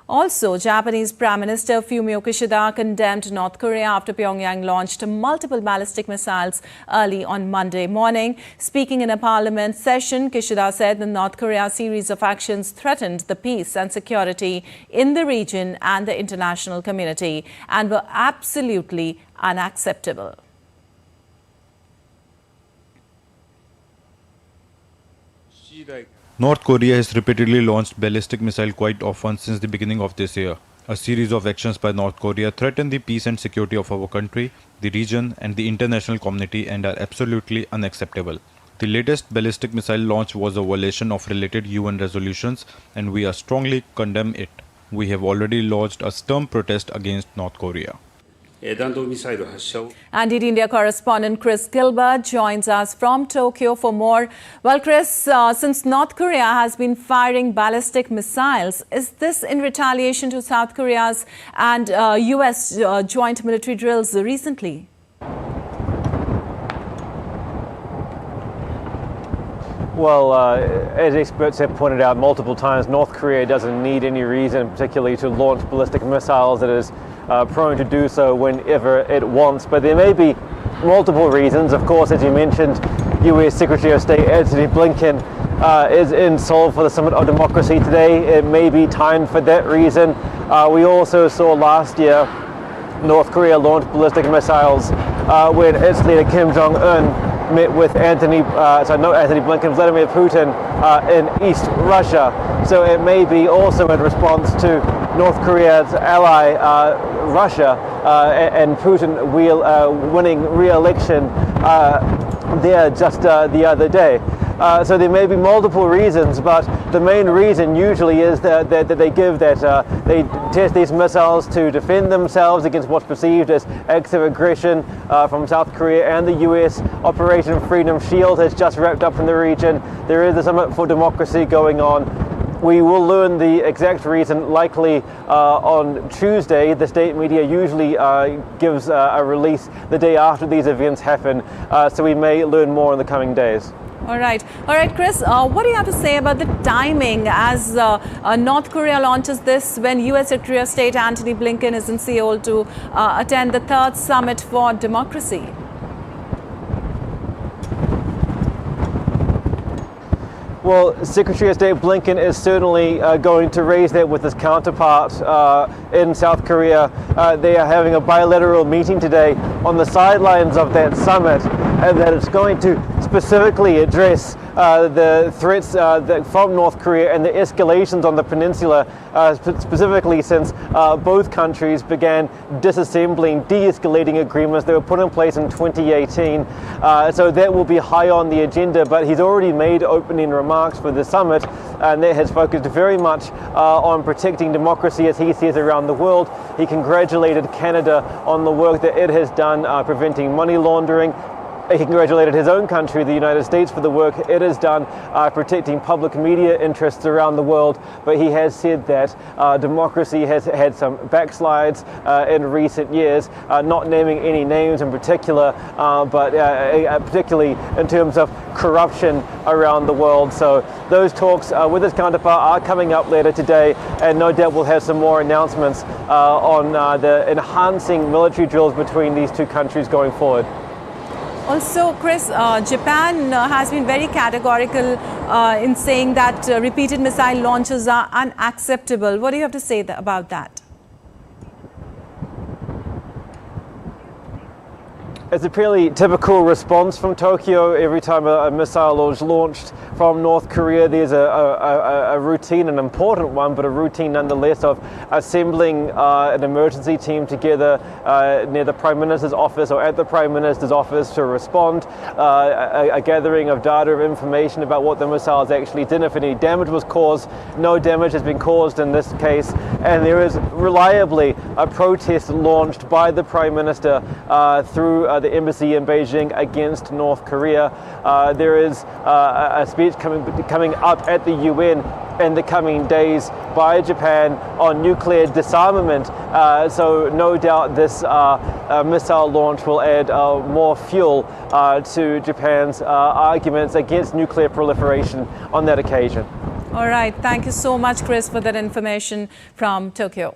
Also, Japanese Prime Minister Fumio Kishida condemned North Korea after Pyongyang launched multiple ballistic missiles early on Monday morning. Speaking in a parliament session, Kishida said the North Korea series of actions threatened the peace and security in the region and the international community and were absolutely unacceptable. North Korea has repeatedly launched ballistic missiles quite often since the beginning of this year. A series of actions by North Korea threaten the peace and security of our country, the region and the international community and are absolutely unacceptable. The latest ballistic missile launch was a violation of related UN resolutions and we strongly condemn it. We have already lodged a stern protest against North Korea. And India correspondent Chris Gilbert joins us from Tokyo for more. Well, Chris, since North Korea has been firing ballistic missiles, is this in retaliation to South Korea's and US joint military drills recently? Well, as experts have pointed out multiple times, North Korea doesn't need any reason particularly to launch ballistic missiles. It is prone to do so whenever it wants, but there may be multiple reasons. Of course, as you mentioned, US Secretary of State Antony Blinken is in Seoul for the Summit of Democracy today. It may be timed for that reason. We also saw last year North Korea launch ballistic missiles when its leader Kim Jong-un met with Vladimir Putin in East Russia. So it may be also in response to North Korea's ally Russia and Putin winning re-election there just the other day. So there may be multiple reasons, but the main reason usually is that they give that they test these missiles to defend themselves against what's perceived as acts of aggression from South Korea and the US. Operation Freedom Shield has just wrapped up in the region. There is a Summit for Democracy going on. We will learn the exact reason likely on Tuesday. The state media usually gives a release the day after these events happen, so we may learn more in the coming days. All right, Chris, what do you have to say about the timing as North Korea launches this when US Secretary of State Antony Blinken is in Seoul to attend the third Summit for Democracy? Well, Secretary of State Blinken is certainly going to raise that with his counterpart in South Korea. They are having a bilateral meeting today on the sidelines of that summit, and that it's going to specifically address the threats from North Korea and the escalations on the peninsula, specifically since both countries began disassembling, de-escalating agreements that were put in place in 2018. So that will be high on the agenda, but he's already made opening remarks for the summit, and that has focused very much on protecting democracy as he sees around the world. He congratulated Canada on the work that it has done preventing money laundering. He congratulated his own country, the United States, for the work it has done protecting public media interests around the world. But he has said that democracy has had some backslides in recent years, not naming any names in particular, but particularly in terms of corruption around the world. So those talks with his counterpart are coming up later today, and no doubt we'll have some more announcements on the enhancing military drills between these two countries going forward. Also, Chris, Japan has been very categorical in saying that repeated missile launches are unacceptable. What do you have to say about that? It's a fairly typical response from Tokyo. Every time a missile is launched from North Korea, there's a routine, an important one, but a routine nonetheless, of assembling an emergency team together near the Prime Minister's office or at the Prime Minister's office to respond, a gathering of data, of information about what the missiles actually did, if any damage was caused. No damage has been caused in this case, and there is reliably a protest launched by the Prime Minister through the embassy in Beijing against North Korea. There is a speech coming up at the UN in the coming days by Japan on nuclear disarmament. So no doubt this missile launch will add more fuel to Japan's arguments against nuclear proliferation on that occasion. All right. Thank you so much, Chris, for that information from Tokyo.